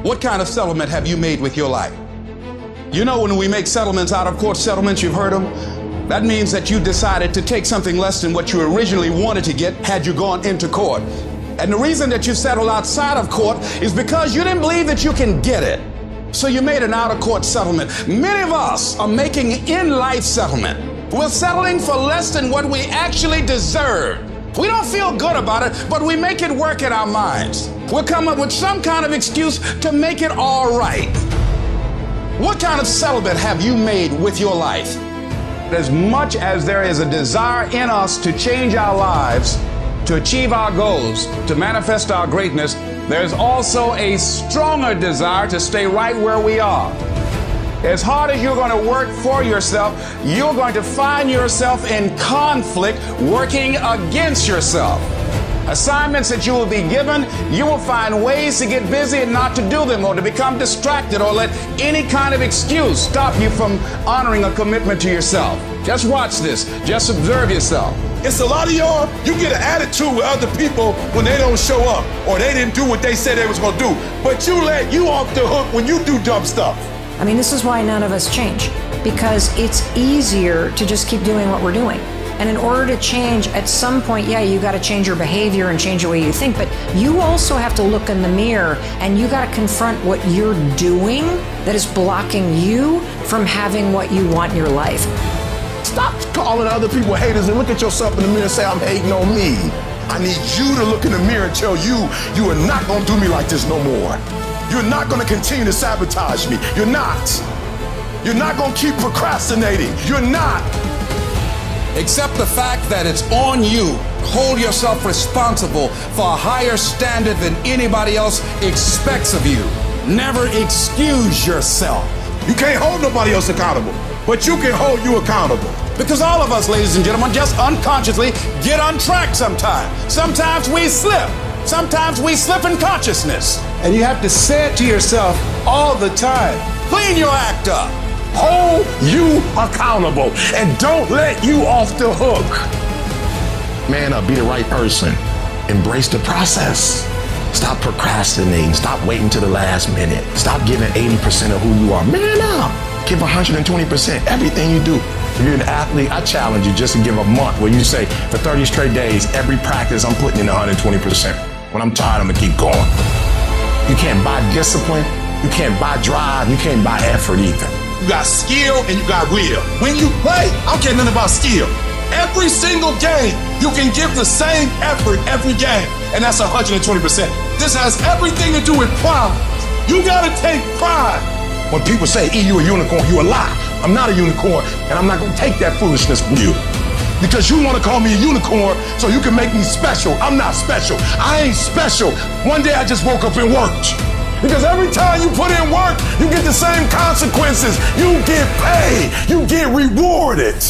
What kind of settlement have you made with your life? You know, when we make settlements, out of court settlements, you've heard them. That means that you decided to take something less than what you originally wanted to get had you gone into court. And the reason that you settled outside of court is because you didn't believe that you can get it. So you made an out-of-court settlement. Many of us are making in-life settlement. We're settling for less than what we actually deserve. We don't feel good about it, but we make it work in our minds. We'll come up with some kind of excuse to make it all right. What kind of settlement have you made with your life? As much as there is a desire in us to change our lives, to achieve our goals, to manifest our greatness, there's also a stronger desire to stay right where we are. As hard as you're going to work for yourself, you're going to find yourself in conflict working against yourself. Assignments that you will be given, you will find ways to get busy and not to do them, or to become distracted, or let any kind of excuse stop you from honoring a commitment to yourself. Just watch this. Just observe yourself. It's a lot of y'all, you get an attitude with other people when they don't show up or they didn't do what they said they was going to do. But you let you off the hook when you do dumb stuff. I mean, this is why none of us change, because it's easier to just keep doing what we're doing. And in order to change, at some point, yeah, you got to change your behavior and change the way you think, but you also have to look in the mirror and you got to confront what you're doing that is blocking you from having what you want in your life. Stop calling other people haters and look at yourself in the mirror and say, I'm hating on me. I need you to look in the mirror and tell you, you are not going to do me like this no more. You're not going to continue to sabotage me. You're not. You're not going to keep procrastinating. You're not. Accept the fact that it's on you. Hold yourself responsible for a higher standard than anybody else expects of you. Never excuse yourself. You can't hold nobody else accountable, but you can hold you accountable. Because all of us, ladies and gentlemen, just unconsciously get untracked sometimes. Sometimes we slip. Sometimes we slip in consciousness. And you have to say it to yourself all the time. Clean your act up. Hold you accountable and don't let you off the hook. Man up, be the right person. Embrace the process. Stop procrastinating. Stop waiting to the last minute. Stop giving 80% of who you are. Man up. Give 120% everything you do. If you're an athlete, I challenge you just to give a month where you say, for 30 straight days, every practice I'm putting in 120%. When I'm tired, I'm gonna keep going. You can't buy discipline. You can't buy drive. You can't buy effort either. You got skill and you got will. When you play, I don't care nothing about skill. Every single game, you can give the same effort every game, and that's 120%. This has everything to do with pride. You gotta take pride. When people say, E, you a unicorn, you a lie. I'm not a unicorn, and I'm not gonna take that foolishness from you. Because you wanna call me a unicorn so you can make me special. I'm not special. I ain't special. One day I just woke up and worked. Because every time you put in work, you get the same consequences. You get paid. You get rewarded.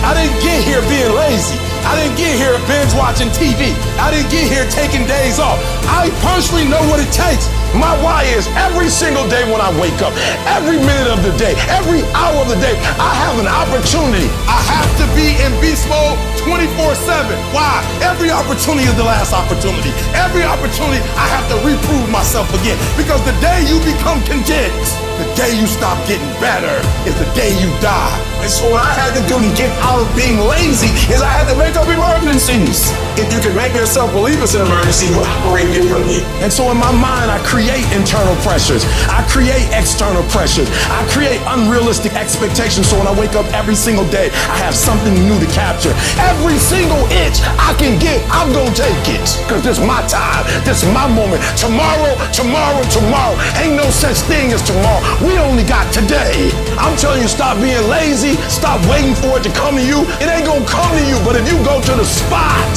I didn't get here being lazy. I didn't get here binge watching TV. I didn't get here taking days off. I personally know what it takes. My why is every single day when I wake up, every minute of the day, every hour of the day, I have an opportunity. I have to be in beast mode 24/7. Why? Every opportunity is the last opportunity. Every opportunity I have to reprove myself again. Because the day you become content, the day you stop getting better is the day you die. And so what I had to do to get out of being lazy is I had to make up emergencies. If you can make yourself believe it's an emergency, you operate differently. And so in my mind, I create internal pressures. I create external pressures. I create unrealistic expectations. So when I wake up every single day, I have something new to capture. Every single inch I can get, I'm gonna take it. Because this is my time. This is my moment. Tomorrow, tomorrow, tomorrow. Ain't no such thing as tomorrow. We only got today. I'm telling you, stop being lazy. Stop waiting for it to come to you. It ain't gonna come to you, but if you go to the spot,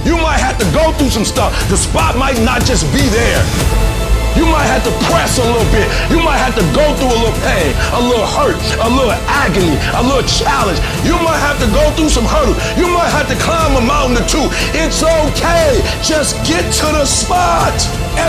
you might have to go through some stuff. The spot might not just be there. You might have to press a little bit. You might have to go through a little pain, a little hurt, a little agony, a little challenge. You might have to go through some hurdles. You might have to climb a mountain or two. It's okay. Just get to the spot.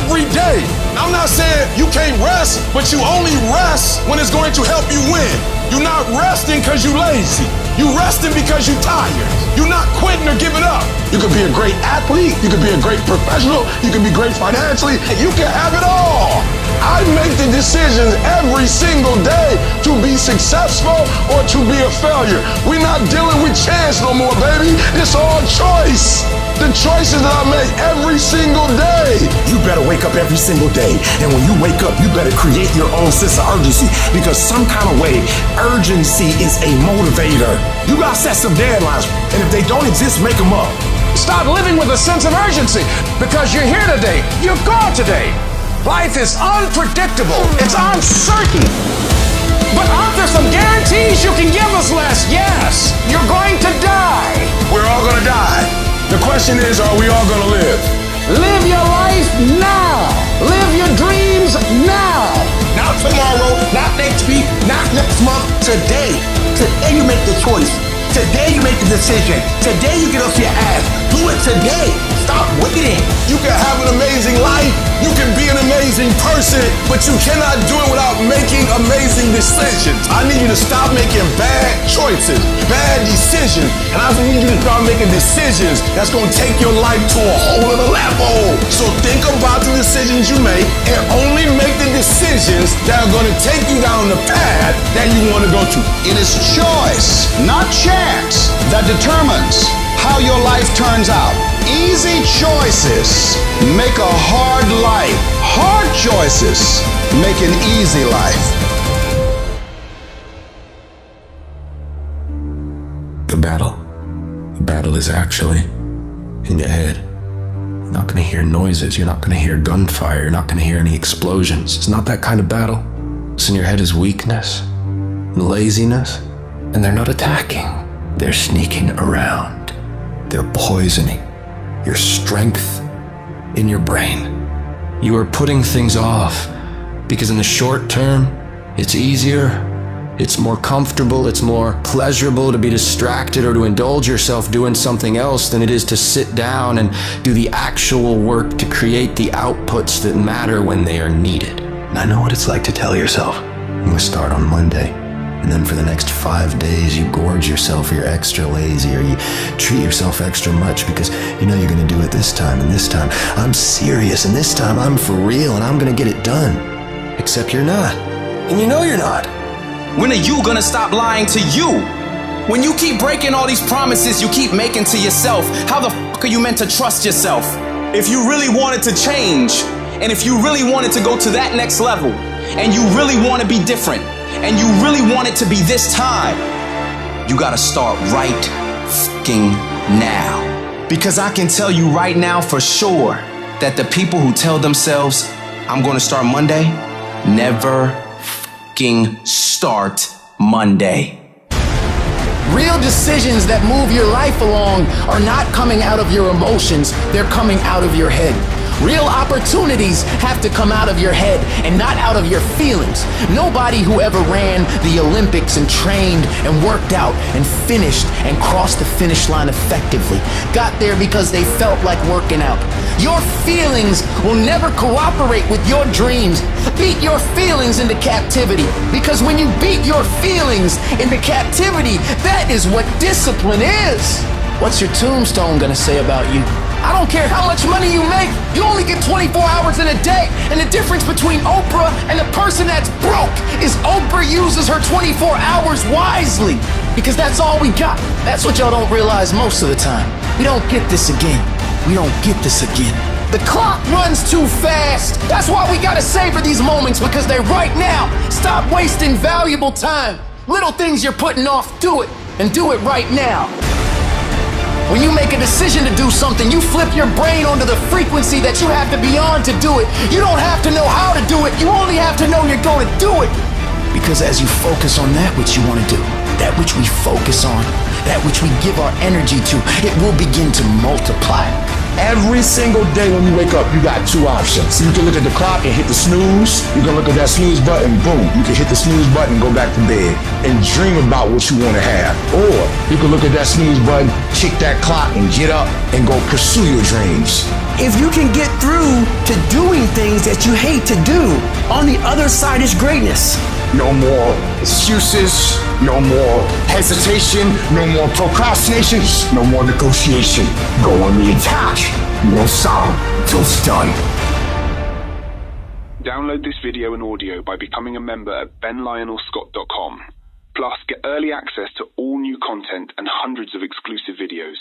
every day. I'm not saying you can't rest, but you only rest when it's going to help you win. You're not resting because you're lazy. You're resting because you're tired. You're not quitting or giving up. You could be a great athlete. You could be a great professional. You can be great financially. You can have it all. I make the decisions every single day to be successful or to be a failure. We're not dealing with chance no more, baby. It's all choice. The choices that I make every single day. You better wake up every single day. And when you wake up, you better create your own sense of urgency, because some kind of way, urgency is a motivator. You gotta set some deadlines. And if they don't exist, make them up. Start living with a sense of urgency, because you're here today. You're gone today. Life is unpredictable. It's uncertain. But aren't there some guarantees you can give us, Les? Yes. You're going to die. We're all gonna die. The question is, are we all gonna live? Live your life now. Live your dreams now. Not tomorrow, not next week, not next month. Today. Today you make the choice. Today you make the decision. Today you get off your ass. Do it today. Stop waiting. You can have an amazing life. You can be an amazing person, but you cannot do it without making amazing decisions. I need you to stop making bad choices, bad decisions, and I need you to start making decisions that's going to take your life to a whole other level. So think about the decisions you make and only make the decisions that are going to take you down the path that you want to go to. It is choice, not chance, that determines how your life turns out. Easy choices make a hard life. Hard choices make an easy life. The battle is actually in your head. You're not going to hear noises. You're not going to hear gunfire. You're not going to hear any explosions. It's not that kind of battle. What's in your head is weakness and laziness. And they're not attacking. They're sneaking around. They're poisoning your strength in your brain. You are putting things off because in the short term, it's easier, it's more comfortable, it's more pleasurable to be distracted or to indulge yourself doing something else than it is to sit down and do the actual work to create the outputs that matter when they are needed. And I know what it's like to tell yourself, I'm gonna start on Monday. And then for the next 5 days, you gorge yourself, or you're extra lazy, or you treat yourself extra much because you know you're gonna do it this time and this time. I'm serious, and this time I'm for real, and I'm gonna get it done. Except you're not. And you know you're not. When are you gonna stop lying to you? When you keep breaking all these promises you keep making to yourself, how the fuck are you meant to trust yourself? If you really wanted to change, and if you really wanted to go to that next level, and you really want to be different, and you really want it to be this time, you gotta start right fucking now. Because I can tell you right now for sure that the people who tell themselves, I'm gonna start Monday, never fucking start Monday. Real decisions that move your life along are not coming out of your emotions, they're coming out of your head. Real opportunities have to come out of your head and not out of your feelings. Nobody who ever ran the Olympics and trained and worked out and finished and crossed the finish line effectively got there because they felt like working out. Your feelings will never cooperate with your dreams. Beat your feelings into captivity, because when you beat your feelings into captivity, that is what discipline is. What's your tombstone gonna say about you? I don't care how much money you make, you only get 24 hours in a day. And the difference between Oprah and the person that's broke is Oprah uses her 24 hours wisely, because that's all we got. That's what y'all don't realize most of the time. We don't get this again. We don't get this again. The clock runs too fast. That's why we gotta savor these moments, because they're right now. Stop wasting valuable time. Little things you're putting off, do it, and do it right now. When you make a decision to do something, you flip your brain onto the frequency that you have to be on to do it. You don't have to know how to do it, you only have to know you're going to do it. Because as you focus on that which you want to do, that which we focus on, that which we give our energy to, it will begin to multiply. Every single day when you wake up, you got two options. You can look at the clock and hit the snooze. You can look at that snooze button, boom. You can hit the snooze button, go back to bed, and dream about what you want to have. Or you can look at that snooze button, kick that clock, and get up and go pursue your dreams. If you can get through to doing things that you hate to do. On the other side is greatness. No more excuses, no more hesitation, no more procrastination, no more negotiation. Go on the attack. No stop till it's done. Download this video and audio by becoming a member at benlionelscott.com. Plus, get early access to all new content and hundreds of exclusive videos.